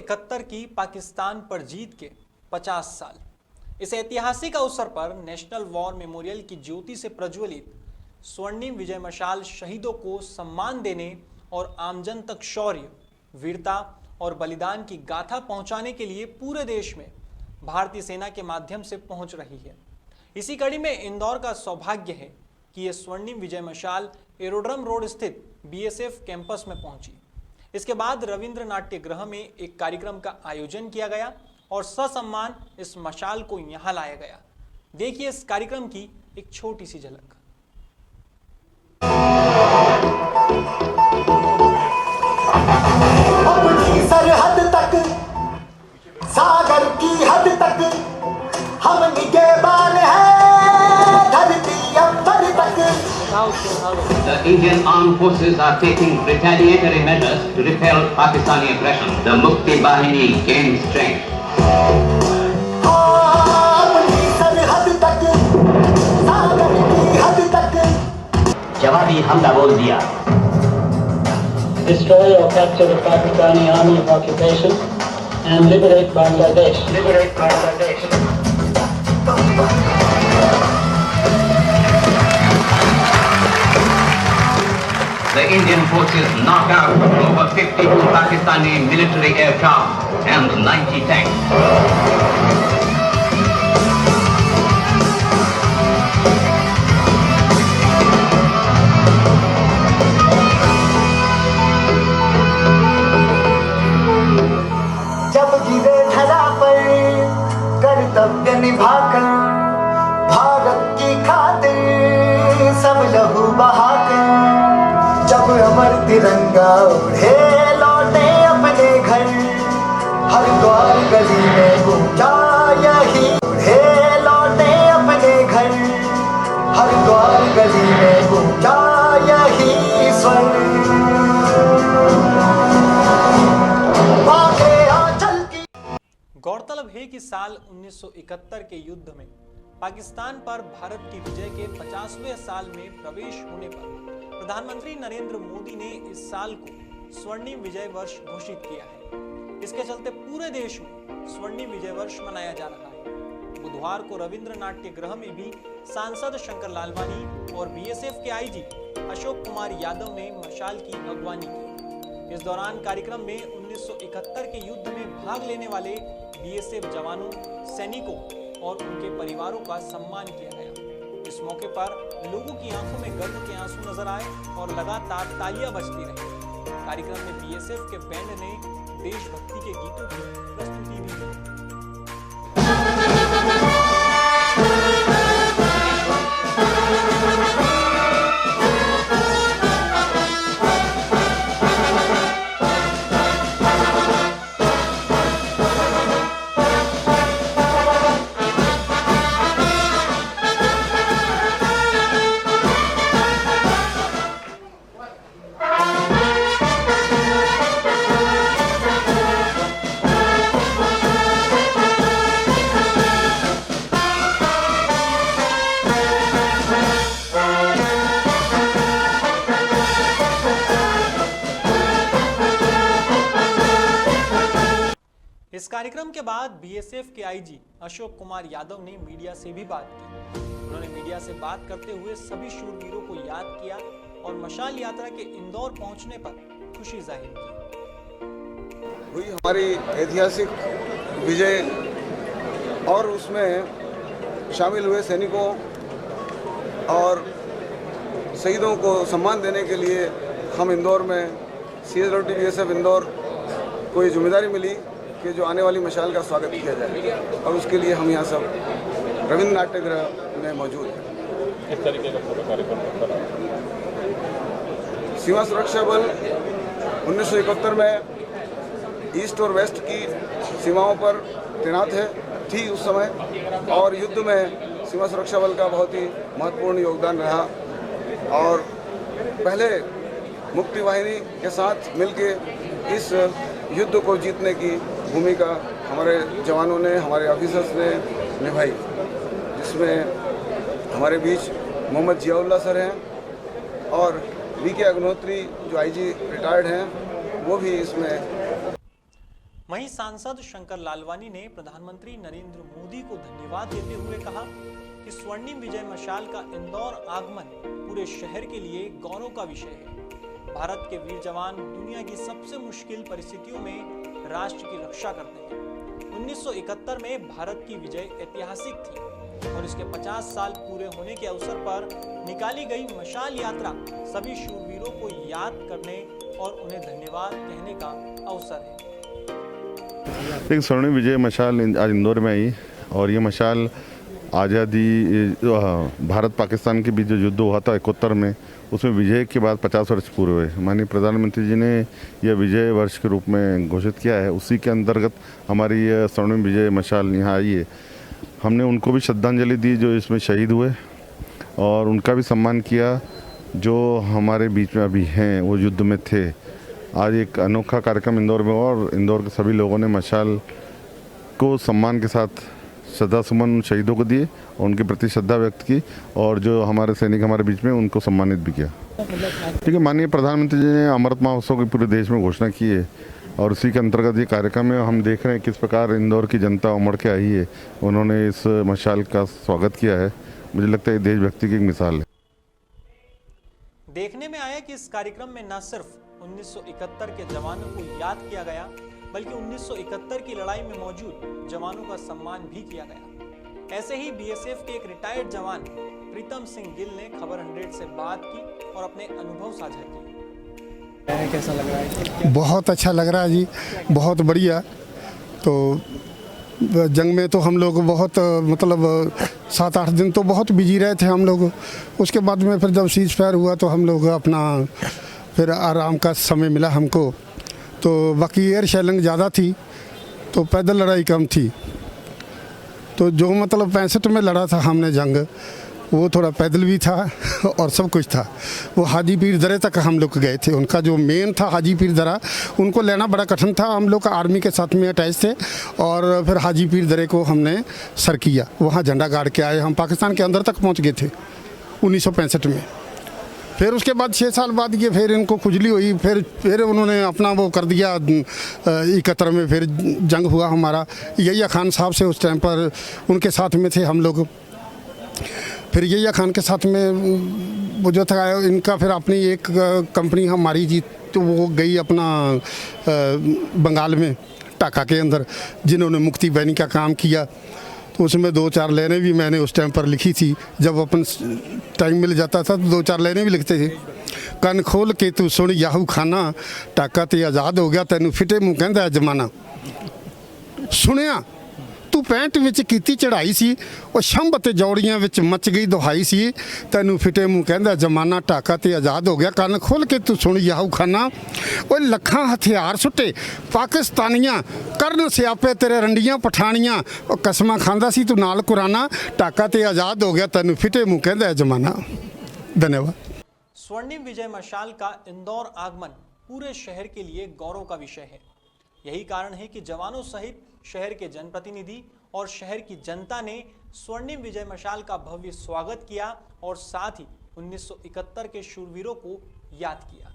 1971 की पाकिस्तान पर जीत के 50 साल। इस ऐतिहासिक अवसर पर नेशनल वॉर मेमोरियल की ज्योति से प्रज्वलित स्वर्णिम विजय मशाल शहीदों को सम्मान देने और आमजन तक शौर्य, वीरता और बलिदान की गाथा पहुंचाने के लिए पूरे देश में भारतीय सेना के माध्यम से पहुंच रही है। इसी कड़ी में इंदौर का सौभाग्य है कि यह स्वर्णिम विजय मशाल एरोड्रम रोड स्थित बीएसएफ कैंपस में पहुंची। इसके बाद रविंद्र नाट्य गृह में एक कार्यक्रम का आयोजन किया गया और ससम्मान इस मशाल को यहां लाया गया। देखिए इस कार्यक्रम की एक छोटी सी झलक। अपनी सरहद तक, सागर की हद तक हम निगहबान हैं, धरती अंबर तक। The Indian Armed Forces are taking retaliatory measures to repel Pakistani aggression. The Mukti Bahini gains strength. अपनी सरहद तक, सागर की हद तक जवाबी हमला बोल दिया। Destroy or capture the Pakistani army of occupation and liberate Bangladesh. Liberate Bangladesh. The Indian forces knock out over 52 Pakistani military aircraft and 90 tanks. जब गिरे धरा पर कर्तव्य निभाकर, भारत की खातिर सब लहू बहाकर, जब अमर तिरंगा उड़े लौटे अपने घर, हर द्वार गली में गूंजा यही, उड़े लौटे अपने घर, हर द्वार गली में गूंजा यही स्वर। गौरतलब है कि साल 1971 के युद्ध में पाकिस्तान पर भारत की विजय के 50वें साल में प्रवेश होने पर प्रधानमंत्री नरेंद्र मोदी ने इस साल को स्वर्णिम विजय वर्ष घोषित किया है। इसके चलते पूरे देश में स्वर्णिम विजय वर्ष मनाया जा रहा है। बुधवार को रविंद्र नाट्य गृह में भी सांसद शंकर लालवानी और बीएसएफ के आईजी अशोक कुमार यादव ने मशाल की अगवानी की। इस दौरान कार्यक्रम में 1971 के युद्ध में भाग लेने वाले बीएसएफ जवानों, सैनिकों और उनके परिवारों का सम्मान किया गया। इस मौके पर लोगों की आंखों में गर्व के आंसू नजर आए और लगातार तालियां बजती रही। कार्यक्रम में बीएसएफ के बैंड ने देशभक्ति के गीतों की प्रस्तुति भी दी। इस कार्यक्रम के बाद बीएसएफ के आईजी अशोक कुमार यादव ने मीडिया से भी बात की। उन्होंने मीडिया से बात करते हुए सभी शूरवीरों को याद किया और मशाल यात्रा के इंदौर पहुंचने पर खुशी जाहिर की। हुई हमारी ऐतिहासिक विजय और उसमें शामिल हुए सैनिकों और शहीदों को सम्मान देने के लिए हम इंदौर में CSWT BSF इंदौर को ये जिम्मेदारी मिली कि जो आने वाली मशाल का स्वागत किया जाए और उसके लिए हम यहाँ सब रविंद्र नाट्य गृह में मौजूद हैं। किस तरीके का पूरा कार्यक्रम होता रहा? सीमा सुरक्षा बल 1971 में ईस्ट और वेस्ट की सीमाओं पर तैनात थी उस समय, और युद्ध में सीमा सुरक्षा बल का बहुत ही महत्वपूर्ण योगदान रहा और पहले मुक्ति वाहिनी के साथ मिलकर इस युद्ध को जीतने की भूमिका हमारे जवानों ने, हमारे ऑफिसर्स ने निभाई, जिसमें हमारे बीच मोहम्मद जियाउल्लाह सर हैं और वीके अग्निहोत्री जो आईजी रिटायर्ड हैं, वो भी इसमें। वहीं सांसद शंकर लालवानी ने प्रधानमंत्री नरेंद्र मोदी को धन्यवाद देते हुए कहा कि स्वर्णिम विजय मशाल का इंदौर आगमन पूरे शहर के लिए गौरव का विषय है। भारत के वीर जवान दुनिया की सबसे मुश्किल परिस्थितियों में राष्ट्र की रक्षा करते हैं। 1971 में भारत की विजय ऐतिहासिक थी और इसके 50 साल पूरे होने के अवसर पर निकाली गई मशाल यात्रा सभी शूरवीरों को याद करने और उन्हें धन्यवाद कहने का अवसर है। एक स्वर्णिम विजय मशाल आज इंदौर में आई और ये मशाल आज़ादी भारत पाकिस्तान के बीच जो युद्ध हुआ था 71 में, उसमें विजय के बाद 50 वर्ष पूरे हुए। माननीय प्रधानमंत्री जी ने यह विजय वर्ष के रूप में घोषित किया है। उसी के अंतर्गत हमारी यह स्वर्णिम विजय मशाल यहाँ आई है। हमने उनको भी श्रद्धांजलि दी जो इसमें शहीद हुए और उनका भी सम्मान किया जो हमारे बीच में अभी हैं, वो युद्ध में थे। आज एक अनोखा कार्यक्रम इंदौर में हुआ और इंदौर के सभी लोगों ने मशाल को सम्मान के साथ श्रद्धा सुमन शहीदों को दिए और उनके प्रति श्रद्धा व्यक्त की और जो हमारे सैनिक हमारे बीच में उनको सम्मानित भी किया। ठीक है, माननीय प्रधानमंत्री जी ने अमृत महोत्सव की पूरे देश में घोषणा की है और उसी के अंतर्गत ये कार्यक्रम में हम देख रहे हैं किस प्रकार इंदौर की जनता उमड़ के आई है। उन्होंने इस मशाल का स्वागत किया है। मुझे लगता है देशभक्ति की एक मिसाल है। देखने में आया कि इस कार्यक्रम में न सिर्फ 1971 के जवानों को याद किया गया बल्कि 1971 की लड़ाई में मौजूद जवानों का सम्मान भी किया गया। ऐसे ही बीएसएफ के एक रिटायर्ड जवान प्रीतम सिंह गिल ने खबर 100 से बात की और अपने अनुभव साझा किए। कैसा लग रहा है? बहुत अच्छा लग रहा है जी, बहुत बढ़िया। तो जंग में तो हम लोग बहुत मतलब 7-8 दिन तो बहुत बिजी रहे थे हम लोग। उसके बाद में फिर जब सीज फायर हुआ तो हम लोग अपना फिर आराम का समय मिला हमको। तो बाकी एयर शेलिंग ज़्यादा थी तो पैदल लड़ाई कम थी। तो जो मतलब 65 में लड़ा था हमने जंग, वो थोड़ा पैदल भी था और सब कुछ था। वो हाजी पीर दरे तक हम लोग गए थे। उनका जो मेन था हाजी पीर दरा, उनको लेना बड़ा कठिन था। हम लोग आर्मी के साथ में अटैच थे और फिर हाजी पीर दरे को हमने सर किया। वहाँ झंडा गाड़ के आए। हम पाकिस्तान के अंदर तक पहुँच गए थे 1965 में। फिर उसके बाद 6 साल बाद ये फिर इनको खुजली हुई। फिर उन्होंने अपना वो कर दिया। 71 में फिर जंग हुआ हमारा। यहिया खान साहब से उस टाइम पर उनके साथ में थे हम लोग। फिर यहिया खान के साथ में वो जो था इनका फिर अपनी एक कंपनी हमारी जी, तो वो गई अपना बंगाल में टाका के अंदर, जिन्होंने मुक्ति बैनी का काम किया। तो उसमें 2-4 लाइनें भी मैंने उस टाइम पर लिखी थी। जब अपन टाइम मिल जाता था तो 2-4 लाइनें भी लिखते थे। कन खोल के तू सुन याहू खाना, टाका ते आज़ाद हो गया तैनू फिटे मुँह कहंदा जमाना। सुनिया तू 65 ਵਿੱਚ ਕੀਤੀ ਚੜਾਈ ਸੀ, ਉਹ ਸ਼ੰਭ ਤੇ ਜੌੜੀਆਂ ਵਿੱਚ ਮਚ ਗਈ ਦੁਹਾਈ ਸੀ, ਤੈਨੂੰ ਫਿਟੇ ਮੂੰਹ ਕਹਿੰਦਾ ਜਮਾਨਾ, ਟਾਕਾ ਤੇ ਆਜ਼ਾਦ ਹੋ ਗਿਆ। ਕੰਨ ਖੋਲ ਕੇ ਤੂੰ ਸੁਣ ਯਾਹੂ ਖਾਨਾ, ਉਹ ਲੱਖਾਂ ਹਥਿਆਰ ਸੁੱਟੇ ਪਾਕਿਸਤਾਨੀਆਂ, ਕਰਨ ਸਿਆਪੇ ਤੇਰੇ ਰੰਡੀਆਂ ਪਠਾਣੀਆਂ, ਉਹ ਕਸਮਾਂ ਖਾਂਦਾ ਸੀ ਤੂੰ ਨਾਲ ਕੁਰਾਨਾ, ਟਾਕਾ ਤੇ ਆਜ਼ਾਦ ਹੋ ਗਿਆ ਤੈਨੂੰ ਫਿਟੇ ਮੂੰਹ ਕਹਿੰਦਾ ਜਮਾਨਾ। धन्यवाद। स्वर्णिम विजय मशाल का इंदौर आगमन पूरे शहर के लिए गौरव का विषय है। यही कारण है कि जवानों सहित शहर के जनप्रतिनिधि और शहर की जनता ने स्वर्णिम विजय मशाल का भव्य स्वागत किया और साथ ही 1971 के शूरवीरों को याद किया।